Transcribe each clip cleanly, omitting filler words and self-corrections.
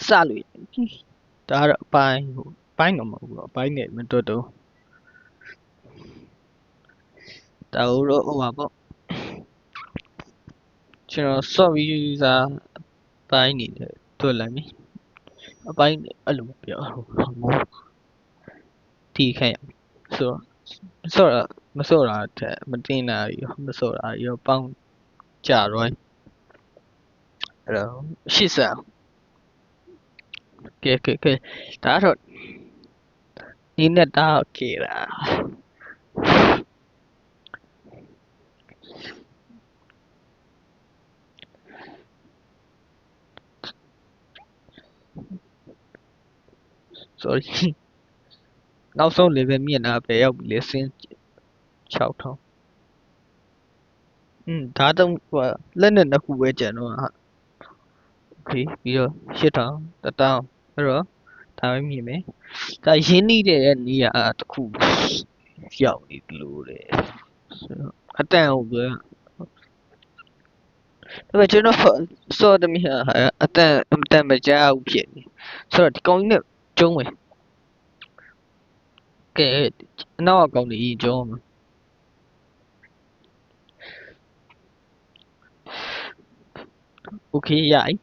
စလို့ဒါတော့အပိုင်းတော့မဟုတ်ဘူးအပိုင်းနဲ့မတွတ်တော့ဒါတော့ဟိုပါပေါ့ကျွန်တော် software user ပိုင်းနေတယ်တွတ်လိုက်ပြီအပိုင်းအဲ့လိုပြောဟိုတီးခဲ့ဆိုတော့မစော့တာတဲ့မတင်တာရောမစော့တာရောပေါင်းကြတော့အဲ့တော့80ကဲဒါတော့ဒီနဲ့တာโอเคလား sorry နောက်ဆုံး level မြင့်တာပဲရောက်ပြီလေစင်း6000ဒါတော့လက်နဲ့နှစ်ခုပဲကျန်တော့ဟာโอเคပြီးတော့8000 1000အဲ့တော့ဒါပဲမြင်မယ်ဒါရင်းနှီးတဲ့နေရာတစ်ခုရောက်နေလို့လေအတန်ဟုတ်ပဲဒါပေမဲ့ကျွန်တော်စောတမီဟာအတန်မကြောက်ဖြစ်နေဆိုတော့ဒီကောင်ကြီးနဲ့ကျုံးမယ်ကဲအနောက်အကောင်ကြီးကျုံးမှာโอเคရပြီ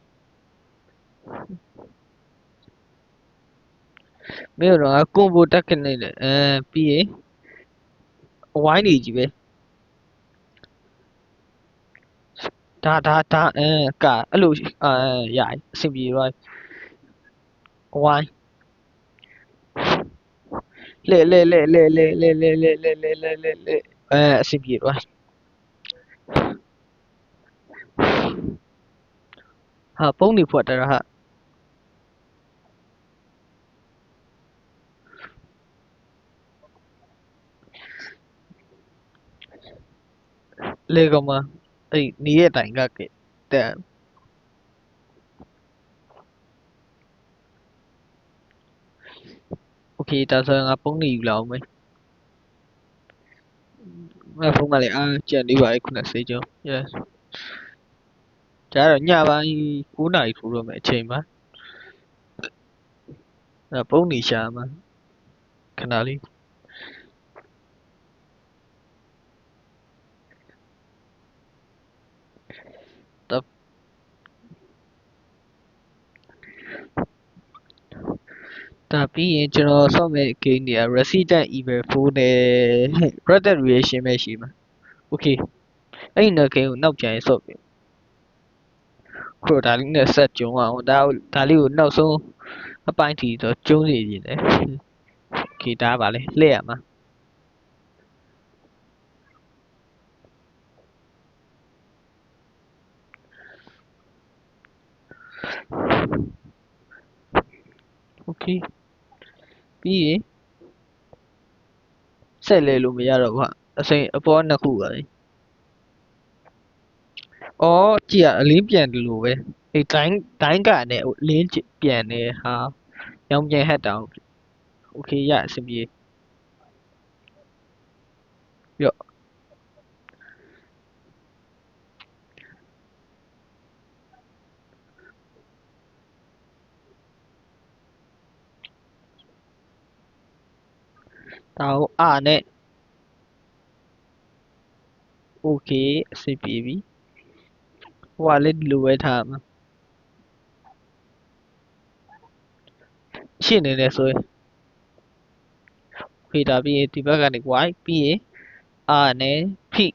မင်းတို့ကကွန်ဘိုတက်ခနေတယ်ပြီးရင်ဝိုင်းနေကြီးပဲဒါကအဲ့လိုရပြီအဆင်ပြေသွားဝိုင်းလဲအဆင်ပြေသွားဟာပုံးနေဖွက်တာဟာလေကောင်မအဲ့နေရတိုင်ကတဲ့โอเคဒါဆိုရင်ငါပုံးနေယူလာအောင်မယ်ငါဖုန်းကလည်းကြက်နေပါလေခုနစေးကြော yes ဒါတော့ညပိုင်း9နာရီထိုးတော့မယ်အချိန်မှာပုံးနေရှာမှာခဏလေးဒါပြီးရင်ကျွန်တော်ဆော့မဲ့ game တွေက Resident Evil 4နဲ့ Red Dead Redemption ပဲရှိမှာโอเคအဲ့ဒီနှစ် game ကိုနောက်ပြန်ဆော့ပြီခုတော့ဒါလေးနဲ့ဆက်ကြုံအောင်ဒါလေးကိုနောက်ဆုံးအပိုင်းထိတော့ကျုံးနေနေတယ်โอเคဒါပါလေလှည့်ရမှာโอเคပြီးရင်ဆက်လဲလို့မရတော့ဘူးဟာအစိမ်အပေါ်နှစ်ခုပါလေအော်ကြည့်ရအလင်းပြန်တယ်လို့ပဲအဲ့တိုင်းကနဲ့အလင်းပြန်နေဟာရောင်ပြန်ဟတ်တောင်โอเคရအဆင်ပြေရော့ဒါကိုနဲ့โอเคအဆင်ပြေပြီဟိုကလည်းဒီလိုပဲထားမှာရှင်းနေတယ်ဆိုရင်ဖေးတာပြီးရင်ဒီဘက်ကနေ y ပြီးရင်နဲ့ဖိ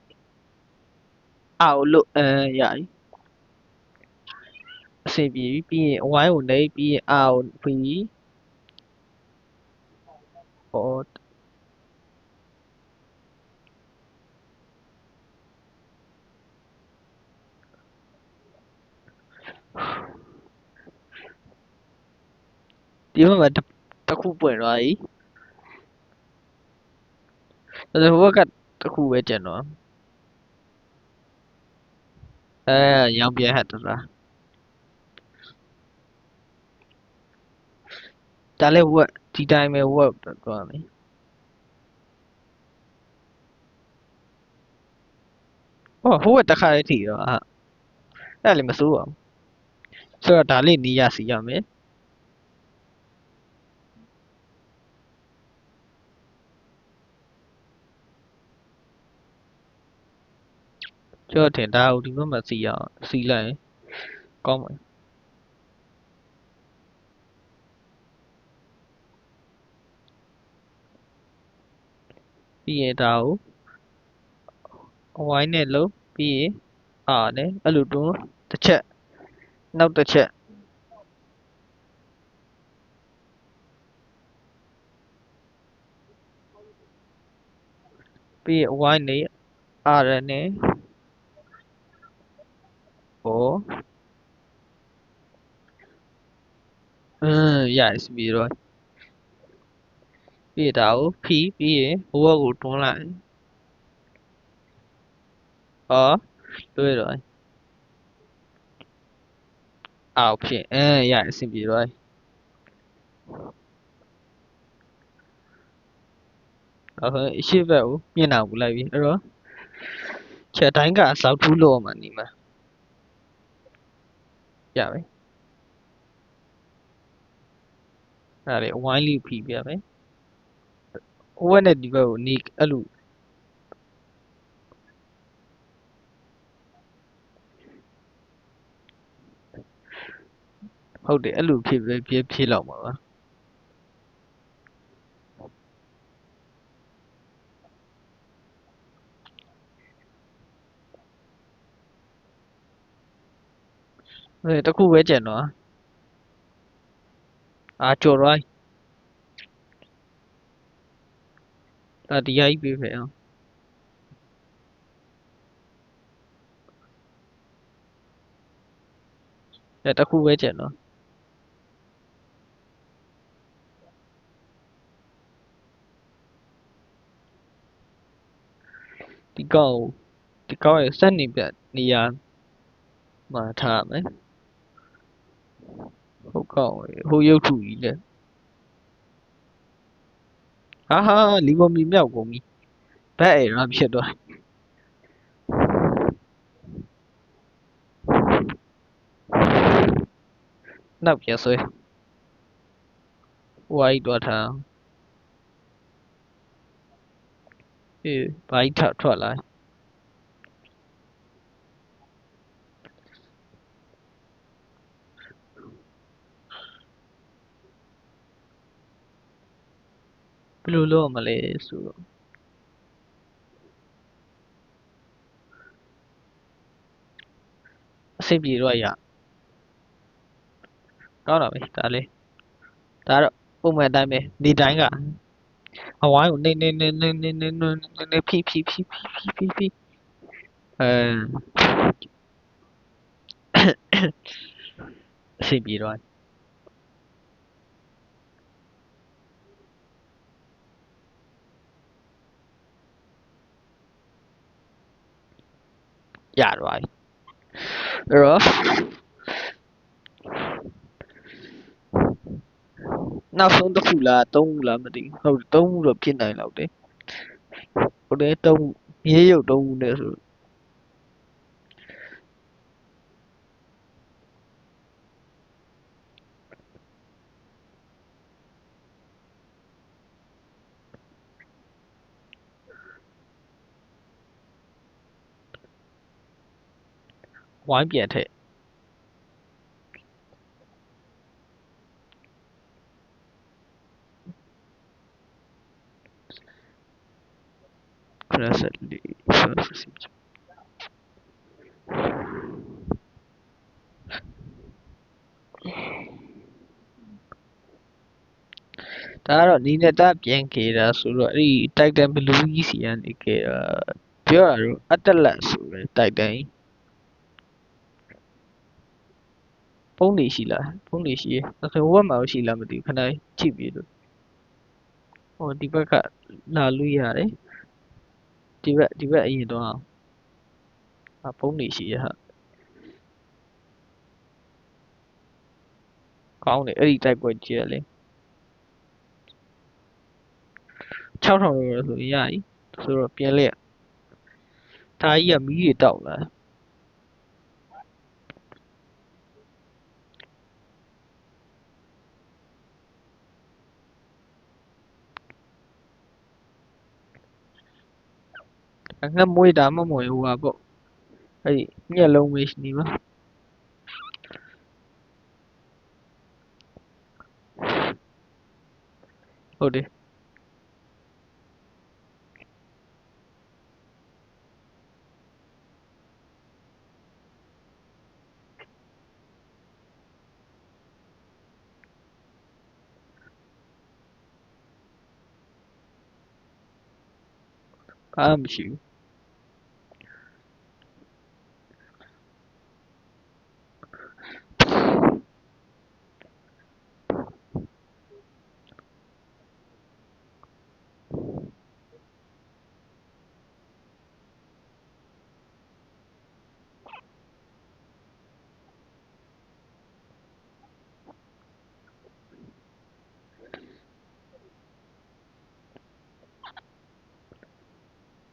လို့ရပြီအဆင်ပြေပြီပြီးရင် y ကိုနှိပ်ပြီးရင် ကိုဖိဟောဒီဘက်မှာတစ်ခုပွင့်သွားပြီဒါဆိုဟိုဘက်ကတစ်ခုပဲကျန်တော့ရောင်ပြန်ဟတ်တာဒါလည်းဝက်ဒီတိုင်းပဲဝက်သွားမယ်ဟိုဘက်တစ်ခါလေးထိတော့အဲ့လည်းမစိုးပါဘူး ဆိုတော့ဒါလေးနေရစီရမယ်ကျွန်တော်ထင်ဒါကိုဒီဘက်မှာစီရအောင်စီလိုက်ရင်ကောင်းပါပြီးရင်ဒါကိုအဝိုင်းနဲ့လုံးပြီးရင်နဲ့အဲ့လိုတွန်းတစ်ချက်နောက်တစ်ချက်ပြီးရင်အဝိုင်းနေရနဲ့yes ပြီးတော့ပြီးရင်ဒါကိုဖိပြီးရင်ဟိုဘက်ကိုတွန်းလိုက်လွှဲတော့အောက်ဖြစ်ရအဆင်ပြေတော့အခုရှေ့ဘက်ကိုမျက်နှာကိုလိုက်ပြီအဲ့တော့ချက်တိုင်းကစောက်ထူးလို့မှနေမှာရပြီအဲ့ဒါလေအဝိုင်းလေးဖိပြမယ်ဟိုဘက်နဲ့ဒီဘက်ကိုနေအဲ့လိုဟုတ်တယ်အဲ့လိုဖြစ်လောက်မှာပါတခုပဲကျန်တော့ကျော်သွားဒါဒီဟာကြီးပြေးဖယ်အောင်တခုပဲကျန်တော့ဒီကောက်ရဲ့စက်နေပြနေရာမှာထားရမယ်ဟုတ်ကောက်ဟိုရုပ်ထုကြီးလေဟာလီဗော်မီမြောက်ကုန်ပြီဘက်အဲ့ဒါဖြစ်သွားနောက်ပြန်ဆွဲဟိုအကြီးတွားထားဘာကြီးထွက်လာဘယ်လိုလုပ်မလဲဆိုတော့အဆင်ပြေတော့ရကောင်းတာပဲဒါလေးဒါတော့ပုံမှန်အတိုင်းပဲဒီတိုင်းကအဝိုင်းကိုနေဖိအဆင်ပြေတော့ရတော့အဲ့တော့နောက်ဆုံးတစ်ခုလားသုံးခုလားမသိဘူးဟုတ်သုံးခုတော့ဖြစ်နိုင်လောက်တယ်ဟုတ်တယ်သုံးခုမြေရုပ်သုံးခုနဲ့ဆိုဝိုင်းပြန်ထည့်94ဒါကတော့နီနဲ့တာပြန်ခေတာဆိုတော့အဲ့ဒီတိုက်တန်ဘလူးကြီးစီကနေခေတာပြောရတော့အတက်လက်ဆိုပဲတိုက်တန်ဖုန်းနေရှိလားဖုန်းနေရှိရဟိုဘက်မှာရှိလားမသိဘူးခဏကြည့်ပြီးလို့ဟိုဒီဘက်ကလာလို့ရတယ်ဒီဘက်အရင်တော့ဖုန်းနေရှိရဟာကောင်းတယ်အဲ့ဒီတိုက်ပွဲကြည့်ရလေ6000လို့ဆိုရည်ဆိုတော့ပြန်လက်ဒါကြီးကမီးတွေတောက်လာ ငှက်မွေးတာမမွေဟိုပါပေါ့အဲ့ဒီမျက်လုံးပဲရှိနေပါဟုတ်တယ်ဘာမှမရှိဘူး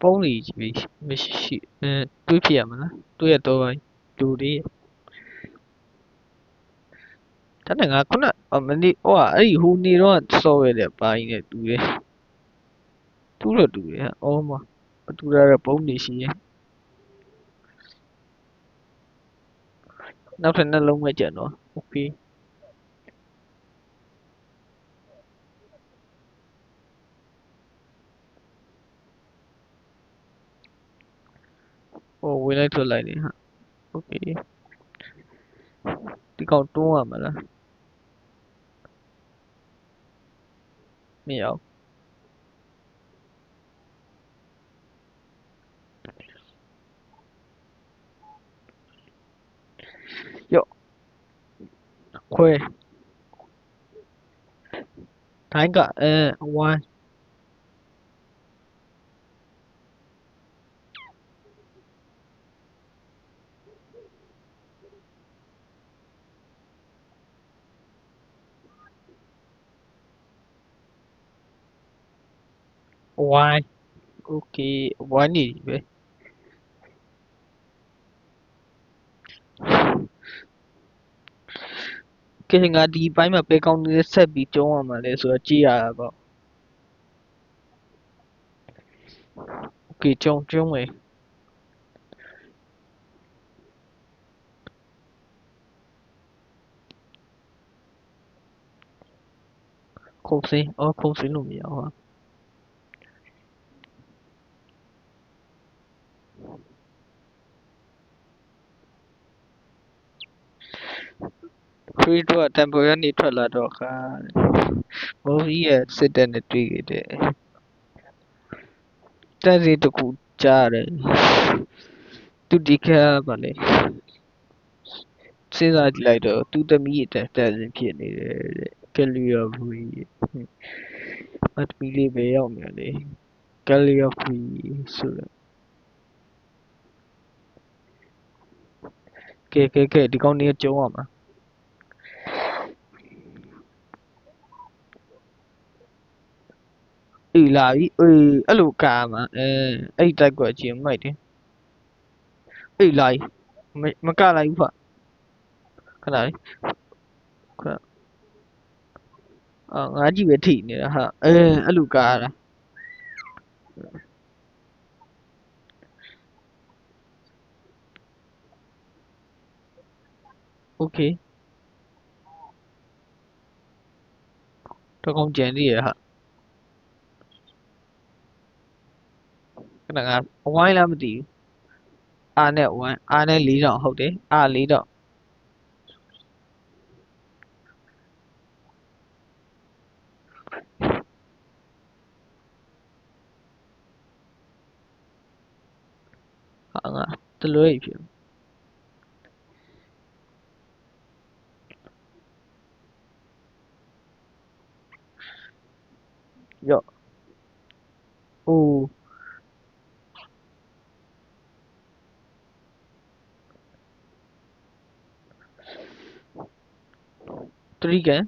ပုံးလေးမရှိတွေးဖြစ်ရမလားတွေးရတော့လူတွေဒါနဲ့ငါခုနမနေ့ဟိုကအဲ့ဒီဟိုနေတော့စော်ရတဲ့ဘာကြီးနဲ့တူတယ်တူတော့တူတယ်ဟာအော်မတူတာတော့ပုံးနေရှိရင်နောက်ထပ်နှလုံးပဲကြံတော့โอเคဟိုဝင်လိုက်ထွက်လိုက်နေဟာโอเคဒီကောင်တွန်းရမလားမရဘူးရော့ခွဲတိုင်းကဝိုင်းဝိုင်းโอเคဝိုင်းနေပြီပဲကဲငါဒီဘိုင်းမှာဘယ်ကောင်တွေဆက်ပြီးကျုံးရမှာလဲဆိုတော့ကြည့်ရတာပေါ့โอเคကျုံးမယ်ခုတ်စင်းအော်ခုတ်စင်းလို့မရဘူးဟာခရီးတော့တမ်ပိုရနေထွက်လာတော့ခါမိုးကြီးရဲ့စစ်တပ်နဲ့တွေ့ခဲ့တဲ့တက်စီတစ်ခုကြားတယ်သူဒီခါပါလေစဉ်းစားကြည့်လိုက်တော့သူ့သမီးအတက်တက်စီဖြစ်နေတယ်တဲ့ကယ်လီယာဘူကြီးအတမီလေးပဲရောက်နေလေကယ်လီယာဘူကြီးဆိုတော့ကဲဒီကောင်နေကျုံးရမှာအေးလာပြီအေးအဲ့လိုကာမှာအဲ့တိုက်ကွက်ချင်းမိုက်တယ်အေးလာပြီမကလိုက်ဘူးဖခဏလေးခဏငါးကြီးပဲထိနေတာဟာအဲ့လိုကားတာโอเคတော့ကောင်းကြံသေးရဟာခဏငါဝိုင်းလားမသိဘူးအားနဲ့ဝိုင်းအားနဲ့4000ဟုတ်တယ်အား4000ဟာငါတလွဲဖြစ်ရော့အိုး3ကန်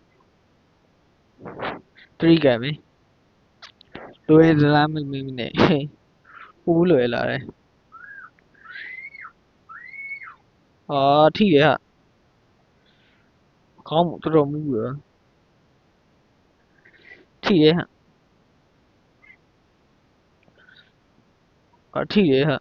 3ကန်ပဲလွယ်သလားမင်းနဲ့ပိုးလွယ်လာတယ်ဟာထိတယ်ဟာခေါင်းတော်တော်မူးရထိတယ်ဟာ ထိတယ်ဟာ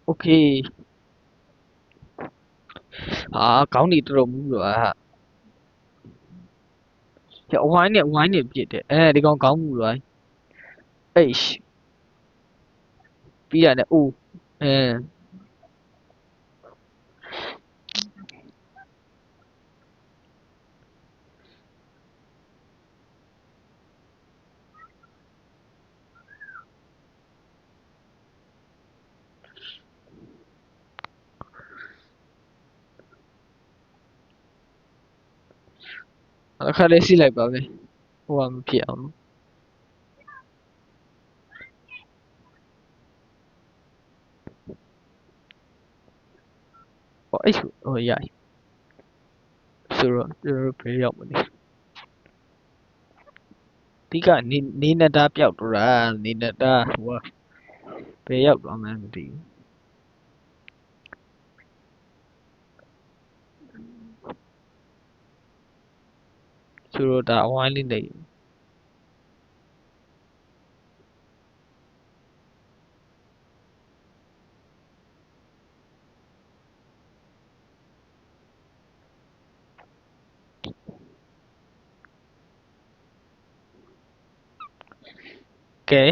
โอเคခေါင်းနေတော်တော်မူးတော့ဟာကျအဝိုင်းနဲ့ပြစ်တယ်ဒီကောင်ခေါင်းမူတော့အေးပြီးရတယ်အိုးအခါလေးစီးလိုက်ပါပဲဟိုကမဖြစ်အောင်ဟောဟိုရဆိုတော့ကျွန်တော်ဘယ်ရောက်မလဲဒီကနေနတာပျောက်တော့တာနေနတာဟိုဘယ်ရောက်တော့မှန်းမသိဘူးဆိုတော့ဒါအဝိုင်းလေးနေကဲ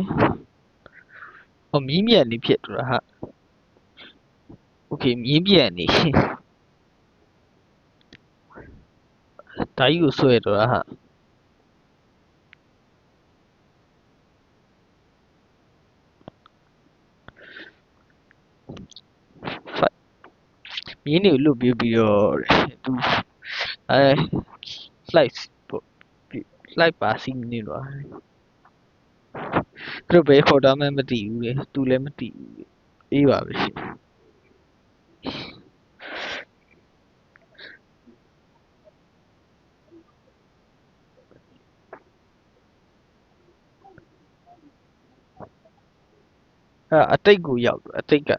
ဟောမီးမြန်နေဖြစ်တော့ဟာโอเคမီးမြန်နေဒါကြီးကိုဆွဲတော့ဟာမင်းတွေကိုလွတ်ပြီးတော့သူflight ပေါ့ flight ပါစီးနေတော့သူတို့ဘယ်ခေါ်တာမှမသိဘူးလေသူလည်းမသိဘူးအေးပါပဲအတိတ်ကိုရောက်တော့အတိတ်က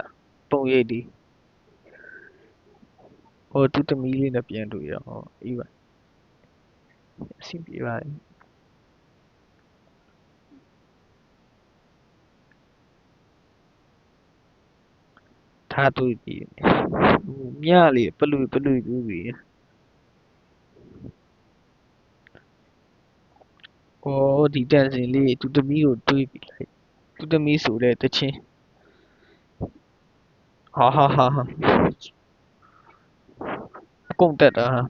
ပုံရိပ်ဒီဟိုသူသမီးလေးနဲ့ပြန်တွေ့ရဟောအေးပါအဆင်ပြေပါတယ်ထားတွေ့ပြီမြလေပလူတွေ့ပြီဟောဒီတန်စင်လေးသူသမီးကိုတွေးပြီလိုက်သူသမီးဆိုတဲ့တချင်းဟာအကုန်တက်တာဟာ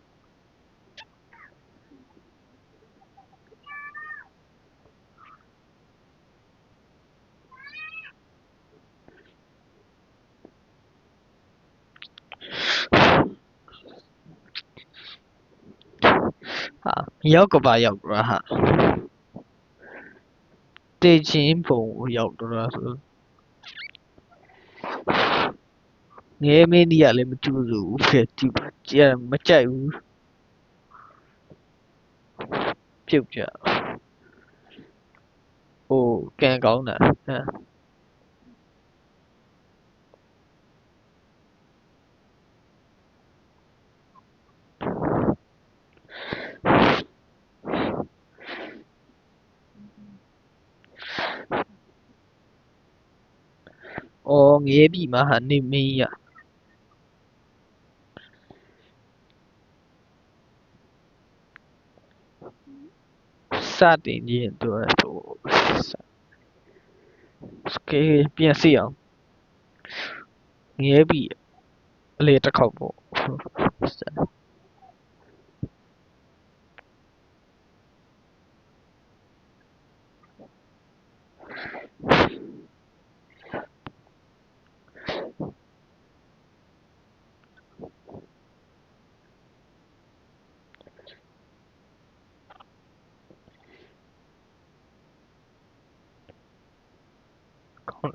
မြောက်ကပါရောက်တော့ဟာတေချင်းပုံရောက်တော့ဆိုငဲမင်းကြီးကလည်းမကြည့်ဘူးဖြစ်ကြည့်မကြိုက်ဘူးပြုတ်ကြဟိုကန်ကောင်းတာအော်ငဲပြီမှာဟာနေမင်းကြီးစတင်ခြင်းတော့ဆိုစကေးပြန်စီအောင်ငဲပြီအလေတစ်ခေါက်ပေါ့ကောင်း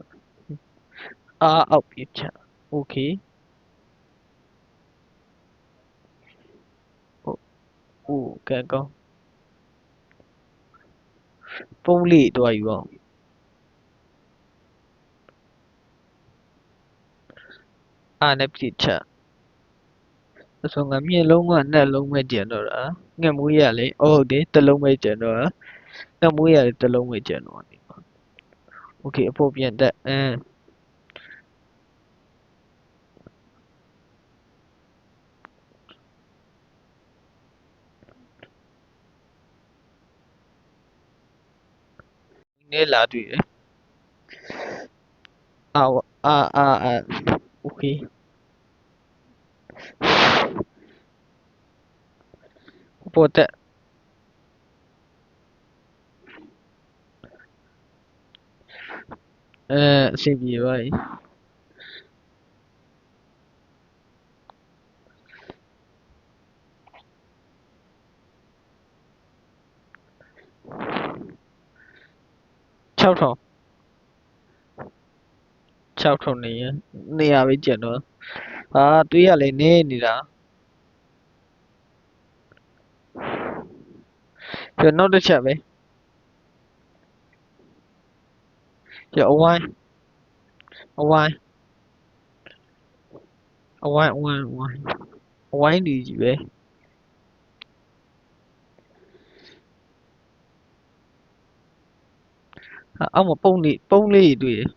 အောက်ပြချโอเคဟိုကန်ကောင်း ပုံးလေးတွားယူအောင်အားနဲ့ပြစ်ချအဆုံးကမျက်လုံးကနှစ်လုံးပဲကျန်တော့တာငှက်မွေးရလေဟုတ်တယ်တစ်လုံးပဲကျန်တော့တာငှက်မွေးရလေတစ်လုံးပဲကျန်တော့တယ်โอเคအပေါ်ပြန်တက်နေလာတွေ့တယ်အာโอเคပေါ်တက်အဆင်ပြေပါပြီ6000နေရ200ပဲကျန်တော့တွေးရလေနေနေတာပြနောက်တစ်ချက်ပဲပြအဝိုင်းအဝိုင်းအဝိုင်းဒီကြီးပဲအောက်မှာပုံးလေးတွေ့တယ်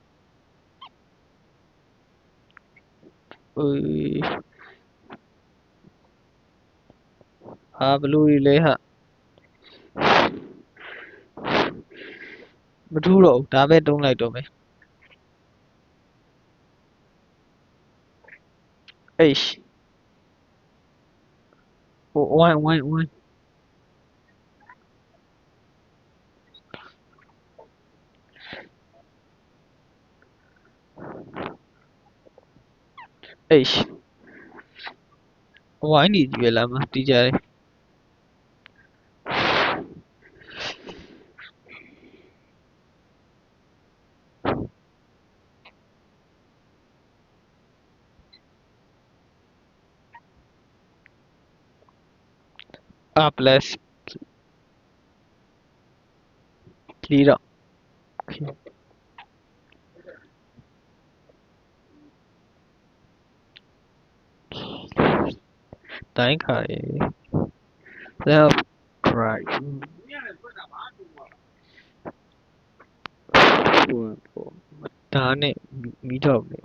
ဘလူတွေလဲဟာမထူးတော့ဘူးဒါပဲတုံးလိုက်တော့မယ်H ဟိုဝိုင်းH ဝိုင်းဒီကြီးပဲလားမတီးကြတယ်+3တော့တိုင်းခါရေ left right ဒါနဲ့မီးတော့မယ်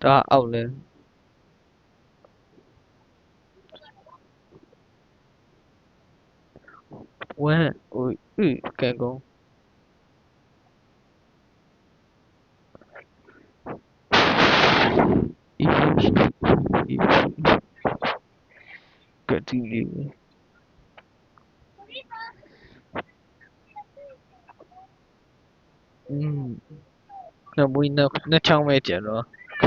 ဒါအောက်လဲကဲကောကတိလေးနောက်မွေးနှစ်ချောင်းပဲကျန်တော့โ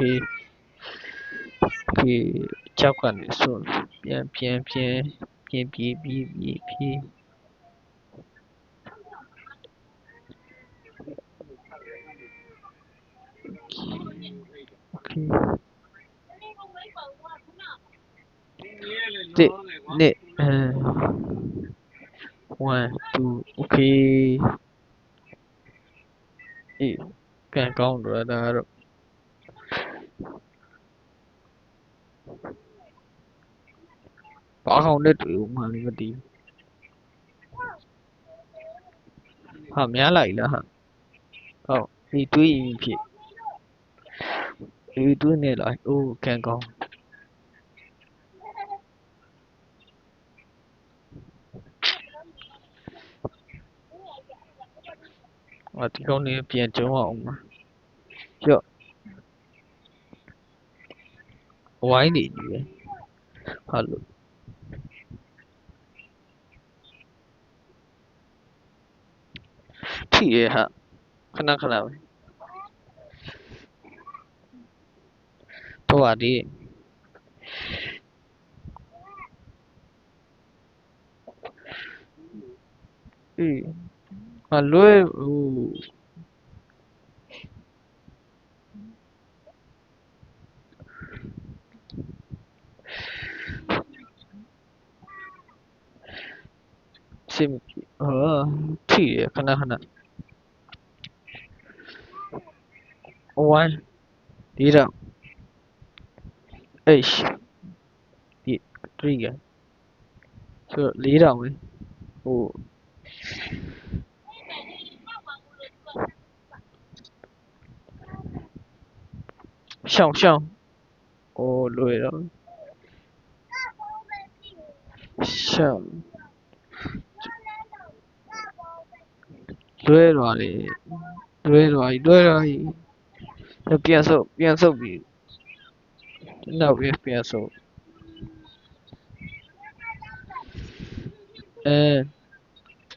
อเคကြောက်ကနေဆိုပြန်ပြေးโอเค1 2 โอเคပြန်ကောင်းတော့ဒါတော့ဘာကောင်နဲ့တွေ့ဦးမှလည်းမသိဘူးဟာများလိုက်လားဟာဟုတ်ဒီတွေးရင်ဖြစ်ဒီတွေးနေလိုက်အိုးကန်ကောင်းဒီကောင်နေပြန်ကျုံအောင်မှာကြော့ဝိုင်းနေကြီးပဲဟာလို့ထိရဟာခဏပဲတော့ပါဒီလွဲဟို စိတ်မပြေထိရခဏခဏ1 4တော့ H ဒီ3ကဆိုတော့4တော့ပဲဟိုရှောင်းဟိုလွယ်တော့ရှောင်းလွယ်သွားတယ်လွယ်သွားပြီပြန်ဆုပ်ပြီနောက်ပြန်ဆုပ်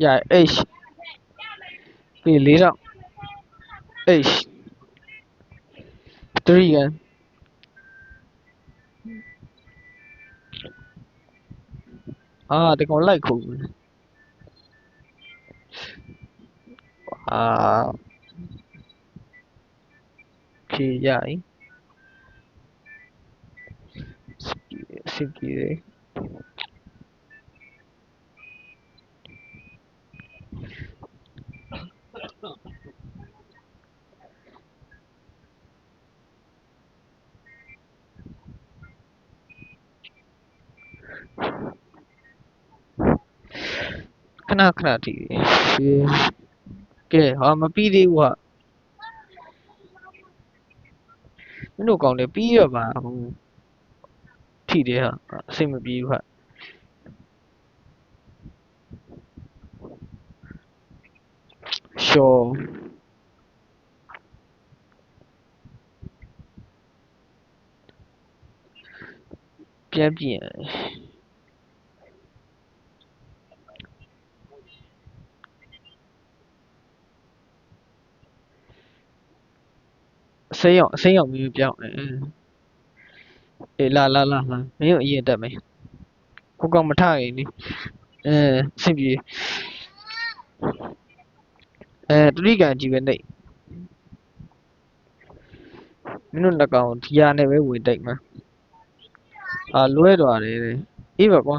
ရ H ပြီး4တော့ H 3ကဒီကောင်လိုက်ခုဖြေရည်စစ်ပြေတယ်ခဏထိကဲမပြီးသေးဘူးဟာမင်းတို့ကောင်းတယ်ပြီးရပါဟိုထိတယ်ဟာအစိတ်မပြေဘူးဟာရှော့ပြန်ဆေးရောင်မျိုးပြောင်းလာမင်းတို့အရင်တက်မယ်ဟိုကောင်မထရင်လေအဆင်ပြေတတိကန်ကြည့်ပဲနေမင်းတို့နှစ်ကောင်ဒီရနဲ့ပဲဝင်တိုက်မှာလွဲသွားတယ်အေးပါကွာ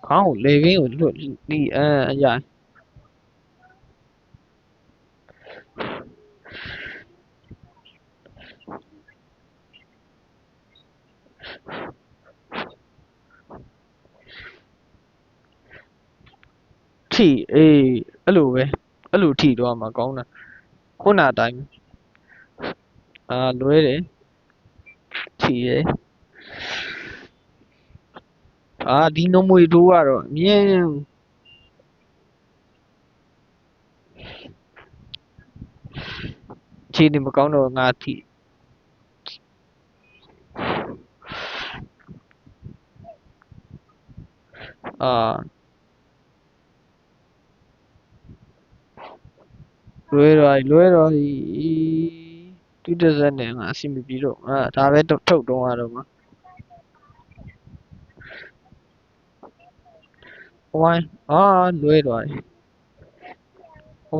ခေါင်းကိုလေကင်းကိုလွတ်ဒီအရာထိအဲ့လိုထိတော့မှာကောင်းတာခုနအတိုင်းလွဲတယ်ထိရဒီနမွေတိုးကတော့အမြဲခြေနေမကောင်းတော့ငါထိလွဲတော့တူးတက်စက်နဲ့ငါအဆင်မပြေတော့ဒါပဲထုတ်တော့ရတော့မှာဝိုင်းလွဲသွားတယ်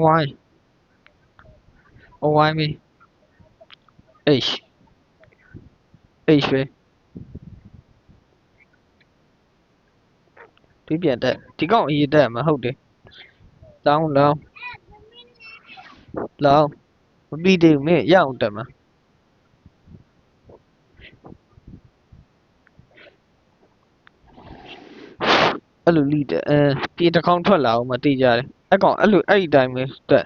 ဝိုင်းပြီ H ပဲဒီပြန်တက်ဒီကောင်အရေးတက်မှာဟုတ်တယ်လောင်းမပြီးသေးဘူးမင်းရအောင်တက်မှာအဲ့လိုလိတက်ပြေတစ်ခေါင်းထွက်လာအောင်မတိကြတယ်အဲ့ကောင်အဲ့ဒီတိုင်းပဲတက်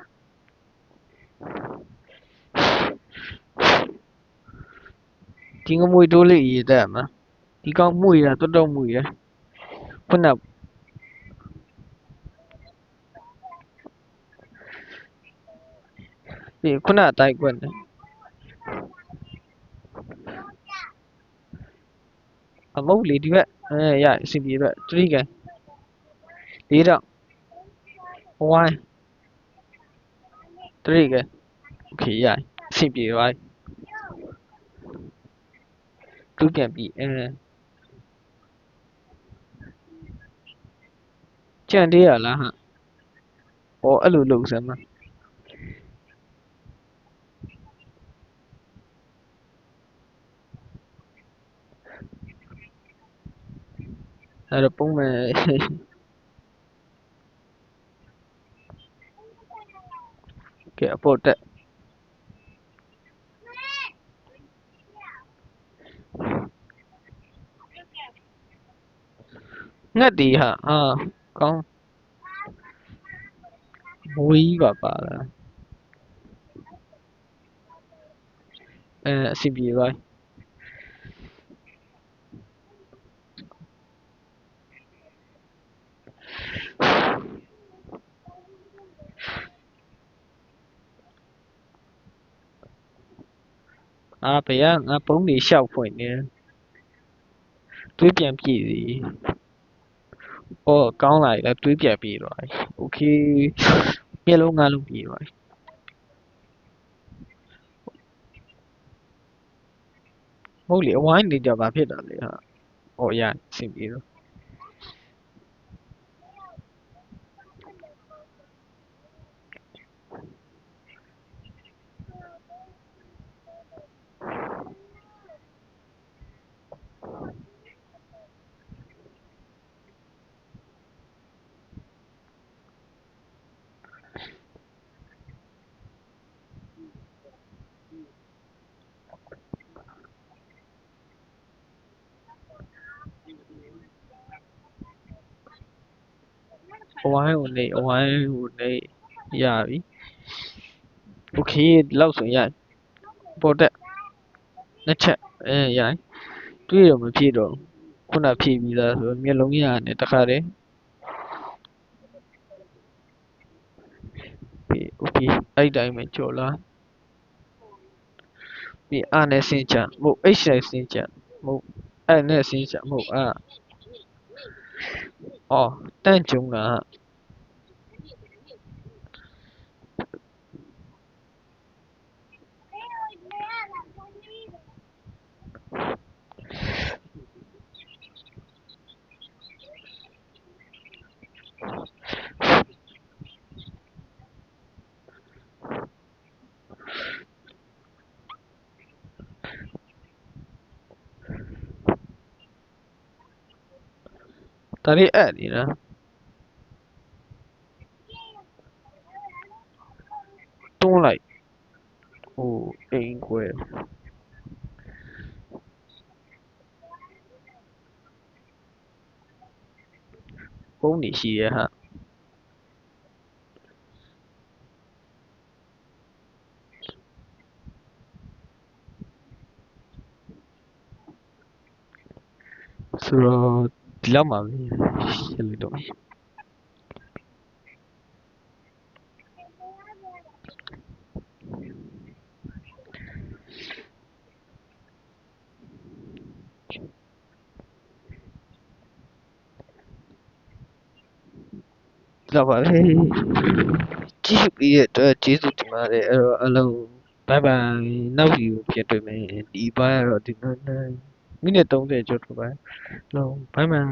ဒီငမွေတိုးလေးရေးတက်မှာဒီကောင်မှုရတော်မှုရခုနဒီခုနတိုက်ကွက်နေမဟုတ်လေဒီဘက်ရအစီပြေဘက်တတိကန်၄တော့ဝိုင်းတတိကန်โอเคရအစီပြေသွားတူးပြန်ပြီးကြံသေးရလားဟာအဲ့လိုလုပ်စမ်းမ အဲ့တော့ပုံမှန်ကဲအပေါ်တက်ငှက်တီဟာကောင်းမွေးပါလားအဆင်ပြေပါဘယ်ကငါပုံးတွေရှောက်ဖွင့်နေတွေးပြန်ပြည့်စီကောင်းလာပြီလားတွေးပြန်ပြေးသွားပြီโอเคမျက်လုံးငါးလုံးပြေးသွားပြီမဟုတ်လေအဝိုင်းနေကြဘာဖြစ်တာလဲဟာရအဆင်ပြေတော့အဝိုင်းကိုနေရပြီโอเคဒီလောက်ဆိုရပေါ်တက်နှစ်ချက်ရတွေးတော့မဖြည့်တော့ခုနဖြည့်ပြီးသားဆိုမျက်လုံးရနဲ့တခါတည်းโอเคအဲ့တိုင်းပဲကြော်လာပြီးအားနဲ့ဆင်းချမဟုတ် H နဲ့ဆင်းချမဟုတ်အဲ့နဲ့ဆင်းချမဟုတ်တန့်ကျုံတာဒါလေးအဲ့နေတာတွန်းလိုက်အိမ်ခွဲပုံးနေရှိရဟာဆိုတော့ဒီလောက်မှာပဲရှင်းလိုက်တော့လောက်ပါပဲကြည့်ပြီးရတဲ့ကျေးဇူးတင်ပါတယ်အဲ့တော့အလုံးဘိုင်ဘိုင်နောက်ဗီဒီယိုပြန်တွေ့မယ်ဒီဘက်ကတော့ဒီမိနစ်30ကျော်တော့ပါလုံးဘိုင်ဘိုင်